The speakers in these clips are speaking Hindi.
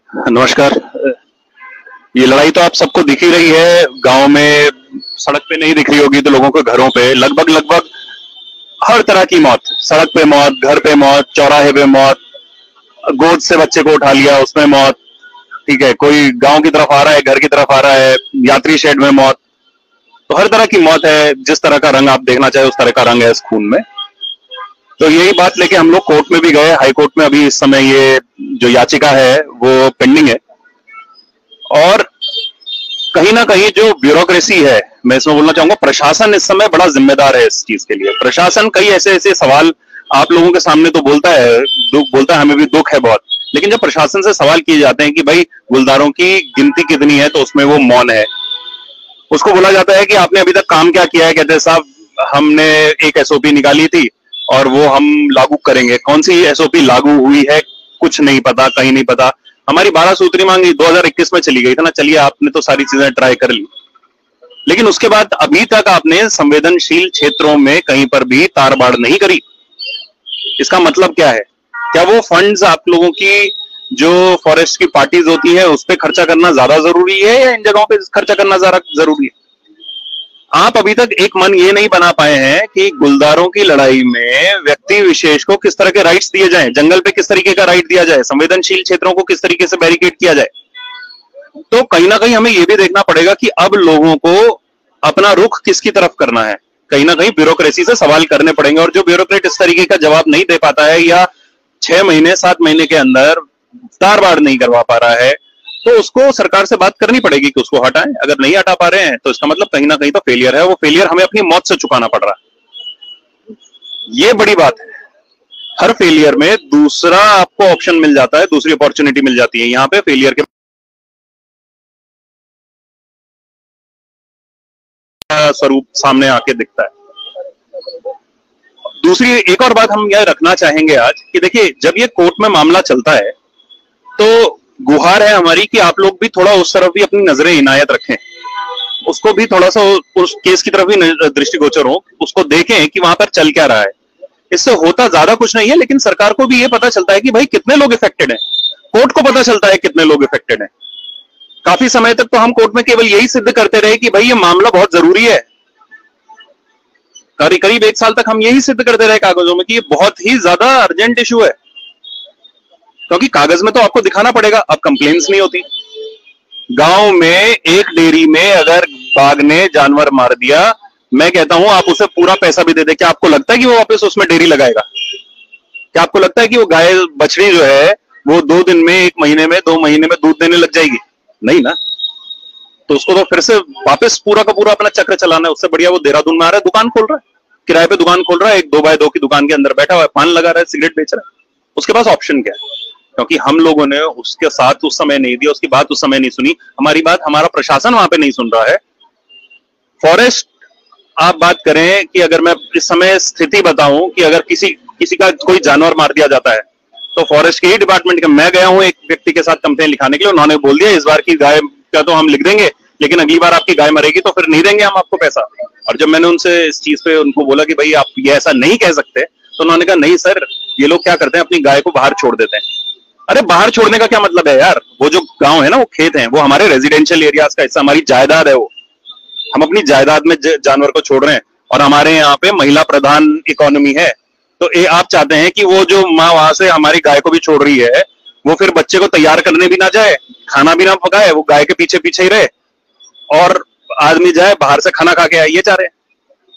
नमस्कार। ये लड़ाई तो आप सबको दिख ही रही है। गांव में सड़क पे नहीं दिख रही होगी तो लोगों के घरों पे लगभग लगभग हर तरह की मौत। सड़क पे मौत, घर पे मौत, चौराहे पे मौत, गोद से बच्चे को उठा लिया उसमें मौत। ठीक है, कोई गांव की तरफ आ रहा है, घर की तरफ आ रहा है, यात्री शेड में मौत। तो हर तरह की मौत है। जिस तरह का रंग आप देखना चाहे उस तरह का रंग है इस खून में। तो यही बात लेके हम लोग कोर्ट में भी गए। हाई कोर्ट में अभी इस समय ये जो याचिका है वो पेंडिंग है। और कहीं ना कहीं जो ब्यूरोक्रेसी है, मैं इसमें बोलना चाहूंगा प्रशासन इस समय बड़ा जिम्मेदार है इस चीज के लिए। प्रशासन कई ऐसे ऐसे सवाल आप लोगों के सामने तो बोलता है, दुख बोलता है, हमें भी दुख है बहुत। लेकिन जब प्रशासन से सवाल किए जाते हैं कि भाई गुलदारों की गिनती कितनी है, तो उसमें वो मौन है। उसको बोला जाता है कि आपने अभी तक काम क्या किया है, कहते हैं साहब हमने एक एसओपी निकाली थी और वो हम लागू करेंगे। कौन सी एसओपी लागू हुई है कुछ नहीं पता, कहीं नहीं पता। हमारी 12 सूत्री मांगी 2021 में चली गई था ना, चलिए आपने तो सारी चीजें ट्राई कर ली, लेकिन उसके बाद अभी तक आपने संवेदनशील क्षेत्रों में कहीं पर भी तार बाड़ नहीं करी। इसका मतलब क्या है? क्या वो फंड्स आप लोगों की जो फॉरेस्ट की पार्टीज होती है उस पर खर्चा करना ज्यादा जरूरी है या इन जगहों पे खर्चा करना ज्यादा जरूरी है? आप अभी तक एक मन ये नहीं बना पाए हैं कि गुलदारों की लड़ाई में व्यक्ति विशेष को किस तरह के राइट्स दिए जाएं, जंगल पे किस तरीके का राइट दिया जाए, संवेदनशील क्षेत्रों को किस तरीके से बैरिकेड किया जाए। तो कहीं ना कहीं हमें यह भी देखना पड़ेगा कि अब लोगों को अपना रुख किसकी तरफ करना है। कहीं ना कहीं ब्यूरोक्रेसी से सवाल करने पड़ेंगे, और जो ब्यूरोक्रेट इस तरीके का जवाब नहीं दे पाता है या 6 महीने 7 महीने के अंदर तार बाड़ नहीं करवा पा रहा है, तो उसको सरकार से बात करनी पड़ेगी कि उसको हटाएं। अगर नहीं हटा पा रहे हैं तो इसका मतलब कहीं ना कहीं तो फेलियर है। वो फेलियर हमें अपनी मौत से चुकाना पड़ रहा है। ये बड़ी बात है। हर फेलियर में दूसरा आपको ऑप्शन मिल जाता है, दूसरी अपॉर्चुनिटी मिल जाती है। यहां पे फेलियर के स्वरूप सामने आके दिखता है। दूसरी एक और बात हम यह रखना चाहेंगे आज कि देखिए, जब ये कोर्ट में मामला चलता है तो गुहार है हमारी कि आप लोग भी थोड़ा उस तरफ भी अपनी नजरें इनायत रखें, उसको भी थोड़ा सा उस केस की तरफ भी दृष्टिगोचर हो, उसको देखें कि वहां पर चल क्या रहा है। इससे होता ज्यादा कुछ नहीं है, लेकिन सरकार को भी ये पता चलता है कि भाई कितने लोग इफेक्टेड हैं, कोर्ट को पता चलता है कितने लोग इफेक्टेड हैं। काफी समय तक तो हम कोर्ट में केवल यही सिद्ध करते रहे कि भाई ये मामला बहुत जरूरी है। करीब 1 साल तक हम यही सिद्ध करते रहे कागजों में कि ये बहुत ही ज्यादा अर्जेंट इशू है, क्योंकि कागज में तो आपको दिखाना पड़ेगा। अब कंप्लेन्स नहीं होती। गांव में एक डेयरी में अगर बाघ ने जानवर मार दिया, मैं कहता हूं आप उसे पूरा पैसा भी दे दे, क्या आपको लगता है कि वो वापस उसमें डेयरी लगाएगा? क्या आपको लगता है कि वो गाय बछड़ी जो है वो 2 दिन में, 1 महीने में, 2 महीने में दूध देने लग जाएगी? नहीं ना। तो उसको तो फिर से वापस पूरा का पूरा अपना चक्र चलाना है। उससे बढ़िया वो देहरादून में आ रहा है, दुकान खोल रहा है, किराए पे दुकान खोल रहा है, एक 2x2 की दुकान के अंदर बैठा हुआ है, पान लगा रहा है, सिगरेट बेच रहा है। उसके पास ऑप्शन क्या है? क्योंकि हम लोगों ने उसके साथ उस समय नहीं दिया, उसकी बात उस समय नहीं सुनी, हमारी बात हमारा प्रशासन वहां पे नहीं सुन रहा है। फॉरेस्ट आप बात करें कि अगर मैं इस समय स्थिति बताऊं कि अगर किसी का कोई जानवर मार दिया जाता है तो फॉरेस्ट के ही डिपार्टमेंट का, मैं गया हूं एक व्यक्ति के साथ कंप्लेन लिखाने के लिए, उन्होंने बोल दिया इस बार की गाय का तो हम लिख देंगे, लेकिन अगली बार आपकी गाय मरेगी तो फिर नहीं देंगे हम आपको पैसा। और जब मैंने उनसे इस चीज पे उनको बोला कि भाई आप ये ऐसा नहीं कह सकते, तो उन्होंने कहा नहीं सर, ये लोग क्या करते हैं अपनी गाय को बाहर छोड़ देते हैं। अरे बाहर छोड़ने का क्या मतलब है यार? वो जो गांव है ना, वो खेत है, वो हमारे रेजिडेंशियल एरियाज का हिस्सा, हमारी जायदाद है। वो हम अपनी जायदाद में जानवर को छोड़ रहे हैं, और हमारे यहाँ पे महिला प्रधान इकोनॉमी है। तो आप चाहते हैं कि वो जो माँ वहां से हमारी गाय को भी छोड़ रही है, वो फिर बच्चे को तैयार करने भी ना जाए, खाना भी ना पकाए, वो गाय के पीछे पीछे ही रहे, और आदमी जाए बाहर से खाना खा के आए। ये चाह रहे हैं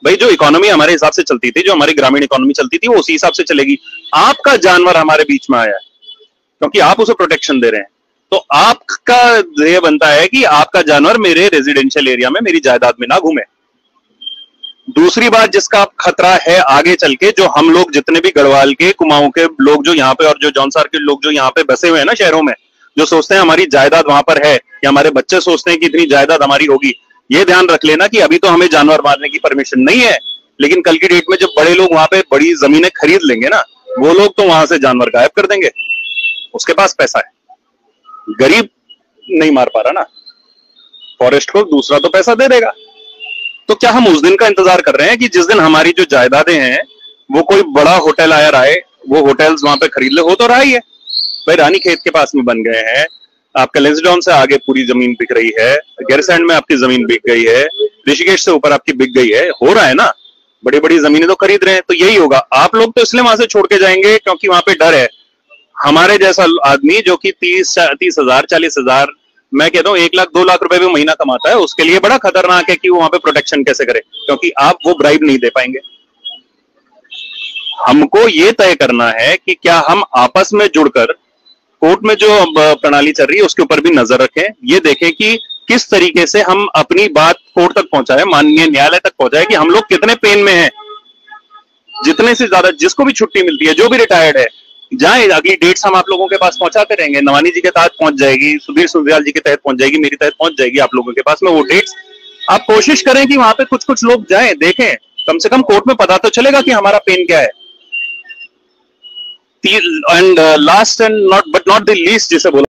भाई, जो इकोनॉमी हमारे हिसाब से चलती थी, जो हमारी ग्रामीण इकोनॉमी चलती थी, वो उसी हिसाब से चलेगी। आपका जानवर हमारे बीच में आया है क्योंकि आप उसे प्रोटेक्शन दे रहे हैं, तो आपका ध्येय बनता है कि आपका जानवर मेरे रेजिडेंशियल एरिया में, मेरी जायदाद में ना घूमे। दूसरी बात जिसका खतरा है आगे चल के, जो हम लोग जितने भी गढ़वाल के, कुमाऊं के लोग जो यहाँ पे, और जो जौनसार के लोग जो यहाँ पे बसे हुए हैं ना शहरों में, जो सोचते हैं हमारी जायदाद वहां पर है, या हमारे बच्चे सोचते हैं कि इतनी जायदाद हमारी होगी, ये ध्यान रख लेना कि अभी तो हमें जानवर मारने की परमिशन नहीं है, लेकिन कल की डेट में जब बड़े लोग वहां पे बड़ी जमीनें खरीद लेंगे ना, वो लोग तो वहां से जानवर गायब कर देंगे। उसके पास पैसा है, गरीब नहीं मार पा रहा ना, फॉरेस्ट को दूसरा तो पैसा दे देगा। तो क्या हम उस दिन का इंतजार कर रहे हैं कि जिस दिन हमारी जो जायदादें हैं वो कोई बड़ा होटल आया आए, वो होटल्स वहां पे खरीद ले? हो तो रहा ही है भाई, रानी खेत के पास में बन गए हैं, आपका लेंसडाउन से आगे पूरी जमीन बिक रही है, गैरसैंड में आपकी जमीन बिक गई है, ऋषिकेश से ऊपर आपकी बिक गई है, हो रहा है ना, बड़ी बड़ी जमीनें तो खरीद रहे हैं। तो यही होगा, आप लोग तो इसलिए वहां से छोड़ के जाएंगे क्योंकि वहां पे डर है। हमारे जैसा आदमी जो कि 30,000 40,000, मैं कहता हूं 1 लाख 2 लाख रुपए भी महीना कमाता है, उसके लिए बड़ा खतरनाक है कि वो वहां पे प्रोटेक्शन कैसे करे, क्योंकि आप वो ब्राइब नहीं दे पाएंगे। हमको ये तय करना है कि क्या हम आपस में जुड़कर कोर्ट में जो प्रणाली चल रही है उसके ऊपर भी नजर रखें, ये देखें कि किस तरीके से हम अपनी बात कोर्ट तक पहुंचाए, माननीय न्यायालय तक पहुंचाए कि हम लोग कितने पेन में हैं। जितने से ज्यादा जिसको भी छुट्टी मिलती है, जो भी रिटायर्ड है, जाए, अगली डेट्स हम आप लोगों के पास पहुंचाते रहेंगे। नवानी जी के तहत पहुंच जाएगी, सुधीर सुरजेवाला जी के तहत पहुंच जाएगी, मेरी तहत पहुंच जाएगी आप लोगों के पास में वो डेट्स। आप कोशिश करें कि वहां पे कुछ कुछ लोग जाएं, देखें, कम से कम कोर्ट में पता तो चलेगा कि हमारा पेन क्या है। And last and not but not the least जिसे बोला